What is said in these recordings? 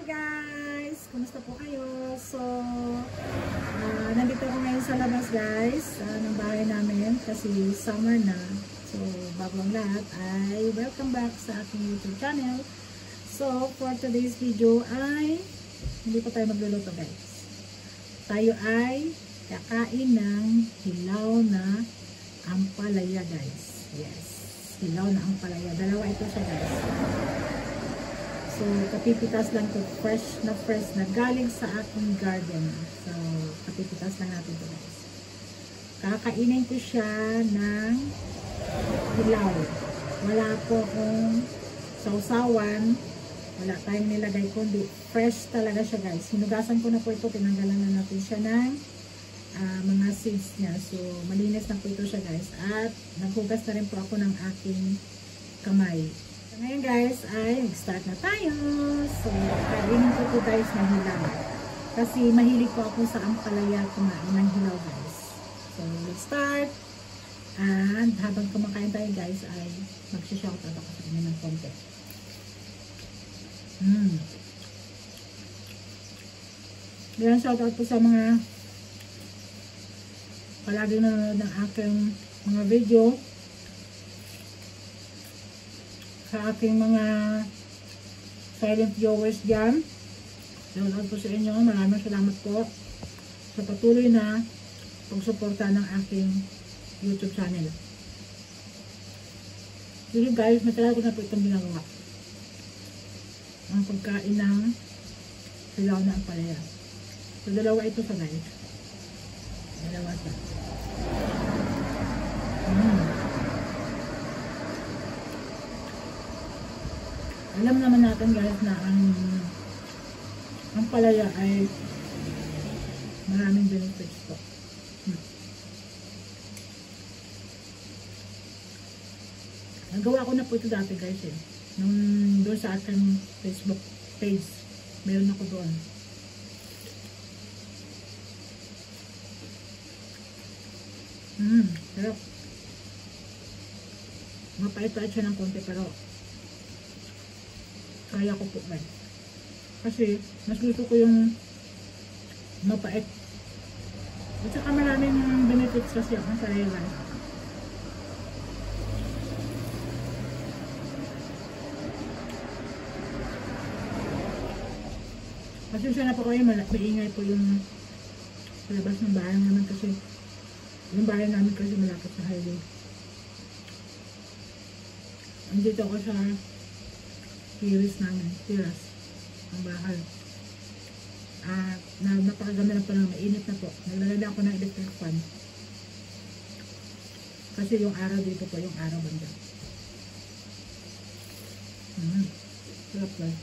guys! Kumusta po kayo? So, nandito ako ngayon sa labas guys ng bahay namin kasi summer na. So, bago ang lahat ay welcome back sa ating YouTube channel. So, for today's video ay hindi pa tayo magluluto guys. Tayo ay kakain ng hilaw na ampalaya guys. Yes, hilaw na ampalaya. Dalawa ito siya guys. So, kapipitas lang ito. Fresh na galing sa aking garden. So, kapipitas lang natin ito guys. Kakainin ko siya ng hilaw. Wala po akong sausawan. Wala tayong nilagay kundi fresh talaga siya guys. Hinugasan ko na po ito. Tinanggalan na natin siya ng mga seeds niya. So, malinis na po ito siya guys. At naghugas na rin po ako ng aking kamay. So, ngayon guys ay start na tayo. So, kainin ko po guys ng hilaw. Kasi mahilig po ako sa ampalaya kumain ng hilaw guys. So, let's start. And habang kumakain tayo guys ay mag-shoutout ako sa inyo ng konti. Yan, shoutout po sa mga palaging nanonood ng aking mga video. Sa aking mga silent viewers dyan. Shoutout po sa inyo. Maraming salamat po sa patuloy na pagsuporta ng aking YouTube channel. Sige guys, matagal ko na po itong ginagawa. Ang pagkain ng hilaw na ampalaya. So, dalawa ito sa guys. Dalawa sa. Alam naman natin guys na ang ampalaya ay maraming benefits po. Nagawa ko na po ito dati guys eh. Nung doon sa ating Facebook page, meron ako doon. Sarap. Mapait-pait siya ng konti pero kaya ko po guys. Kasi mas gusto ko yung mapait. At saka maraming benefits kasi ang sarili guys. Kasi siya na po kayo, maingay po yung sa labas ng bahay namin kasi yung bahay namin kasi malapit sa highway. Andito ako sa terrace namin, terrace ang bahay. Napakaganda na po lang, mainit na po. Naglalagay ako ng electric fan. Kasi yung araw dito po, yung araw banda. Sarap guys.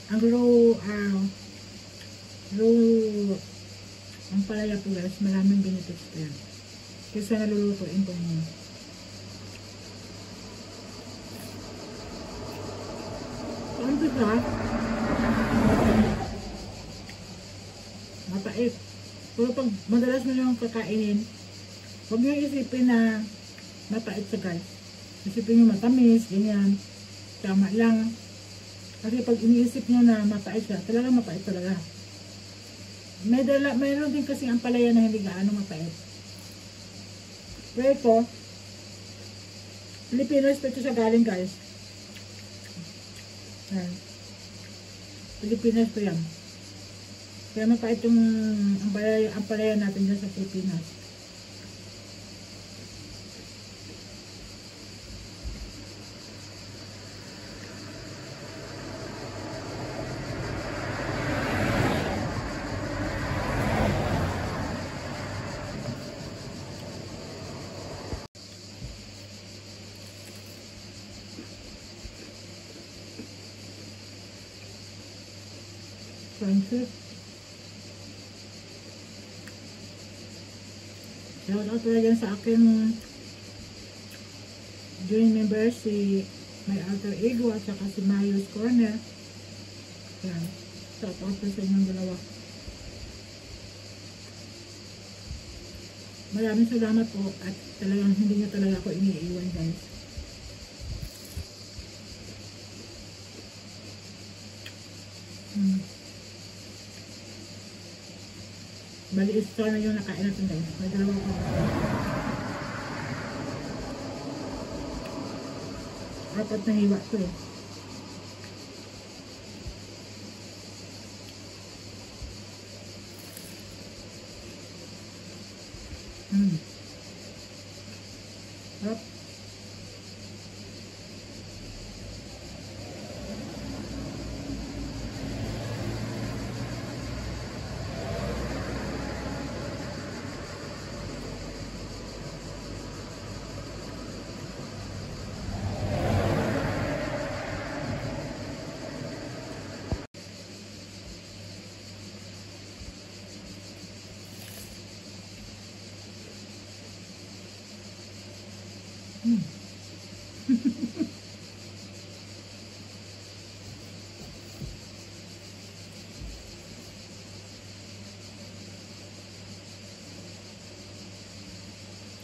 Ang ang palaya po guys, maraming benefits po yan. Kasi nalulutuin po niyo. Ang diba? Mapait. Pero pag madalas mo yung kakainin, huwag nyo isipin na mapait sa guys. Isipin nyo matamis, ganyan. Tama lang. Kasi pag iniisip nyo na mapait siya, talaga mapait talaga. Mayroon din kasi ang palaya na hindi gaano mapait. Pero ito, Pilipinas pa ito sa galing guys. Ayan. Pilipinas po yan. Kaya mapait yung ang palaya natin dyan sa Pilipinas. Friendship. Shoutout talaga sa aking joint members, si My Alter Ego at saka si Mayos Corner. Yan. Shoutout po sa inyong dalawa. Maraming salamat po at talagang hindi nyo talaga ako iniiwan guys. Bali, isa na yung nakain natin guys. May dalawa pa. Apat na hiwa ko eh. Sarap.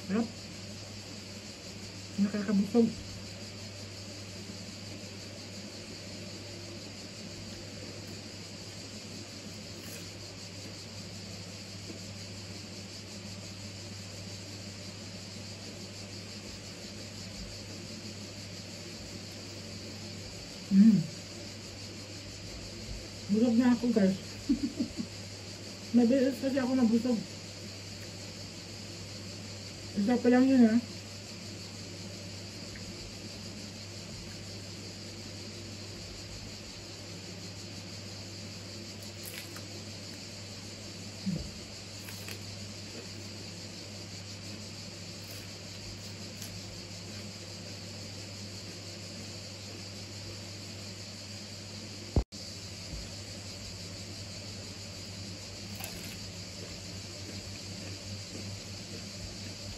Sarap. Nakakabusog. Busog na ako guys. Mabilis kasi ako nabusog. Isa pa lang yun ha.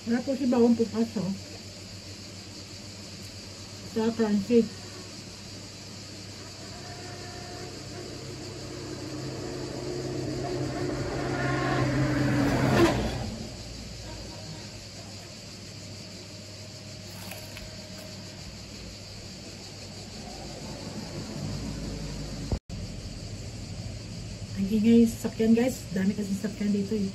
Wala po si bawang pupaso. Sa crunchy. Ang ingay sa sakyan guys. Dami kasi sakyan dito eh.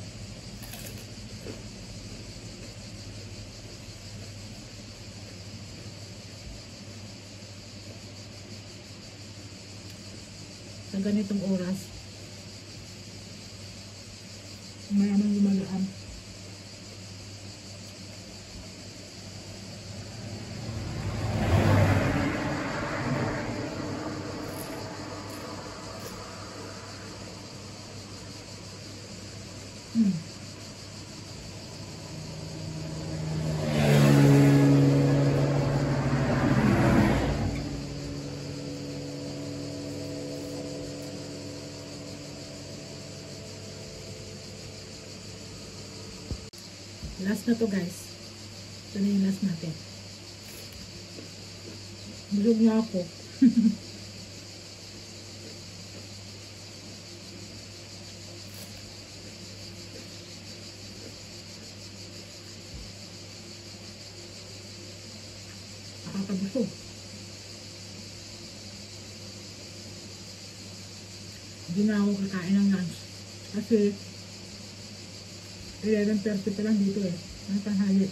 Sa ganitong oras maraming lumalaan. Last na to guys. Ito na yung last natin. Busog na ako. Nakakabusog. Hindi na ako kakain ng lunch. Kasi 11:30 pa lang dito eh. Ang tanghali.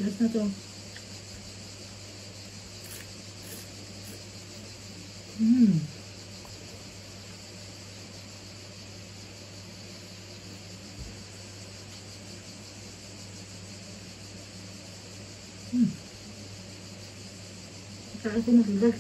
Last na to. Saan ako nagigas?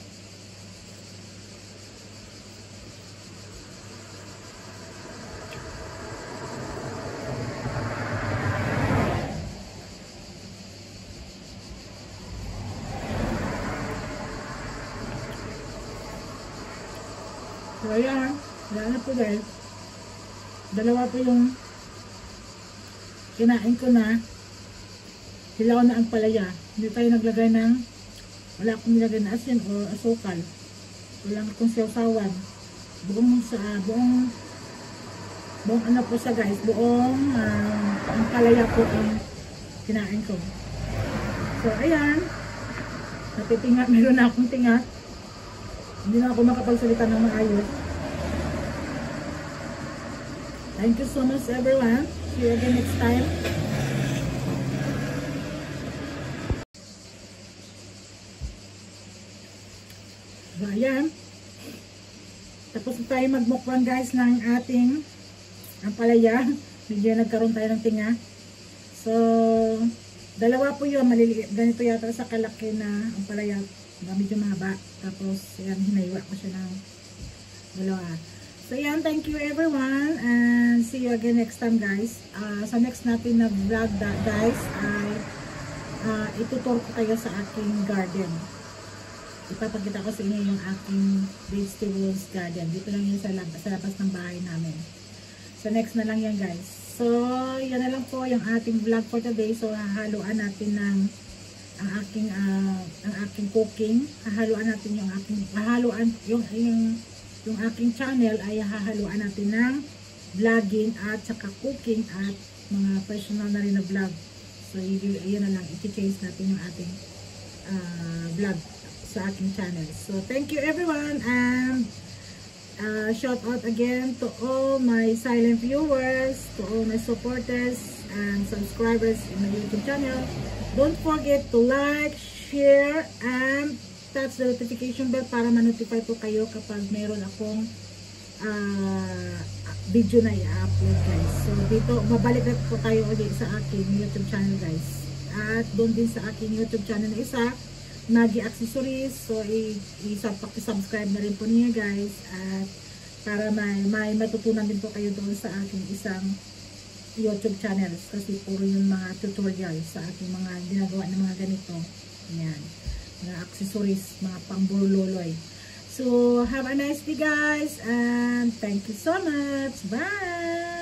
ayan. Wala na po guys. Dalawa po yung kinain ko na. Hilaw na ang palaya. Hindi tayo naglagay ng, wala akong nilagay na asin o asukal. Wala akong sawsawan. Buong ano po siya guys. Buong ang palaya po ang kinain ko. So ayan. Natitingat. Meron na akong tingat. Hindi na ako makapagsalita ng maayos. Thank you so much everyone. See you again next time. So, ayan. Tapos tayo magmukbang guys ng ating ampalaya. Medyo nagkaroon tayo ng tinga. So, dalawa po yun. Maliliit. Ganito yata sa kalaki na ampalaya. Medyo mahaba. Tapos, ayan, hinaywa ko siya ng dalawa. So, ayan. Thank you everyone. And see you again next time guys. Sa next natin na vlog guys ay itutur ko kayo sa aking garden. Ipapakita ko sa inyo yung aking vegetables garden. Dito lang yun sa labas ng bahay namin. So next na lang yan guys. So yan na lang po yung ating vlog for today. So hahaluan natin ng ang aking cooking. Hahaluan natin yung aking yung aking channel ay hahaluan natin ng vlogging at saka cooking at mga personal na rin na vlog. So yun na lang, i-change natin yung ating vlog sa aking channel. So thank you everyone, and shout out again to all my silent viewers, to all my supporters and subscribers in my YouTube channel. Don't forget to like, share, and touch the notification bell para ma-notify po kayo kapag mayroon akong video na i-upload guys. So dito, mabalik na po tayo ulit sa aking YouTube channel guys. At doon din sa aking YouTube channel na isa, Nagi Accessories. So i-subscribe na rin po niya guys. At para may matutunan din po kayo doon sa aking isang YouTube channels. Kasi puro yung mga tutorials sa aking mga ginagawa ng mga ganito. Ayan. Mga accessories, mga pambuloloy. So, have a nice day guys, and thank you so much. Bye!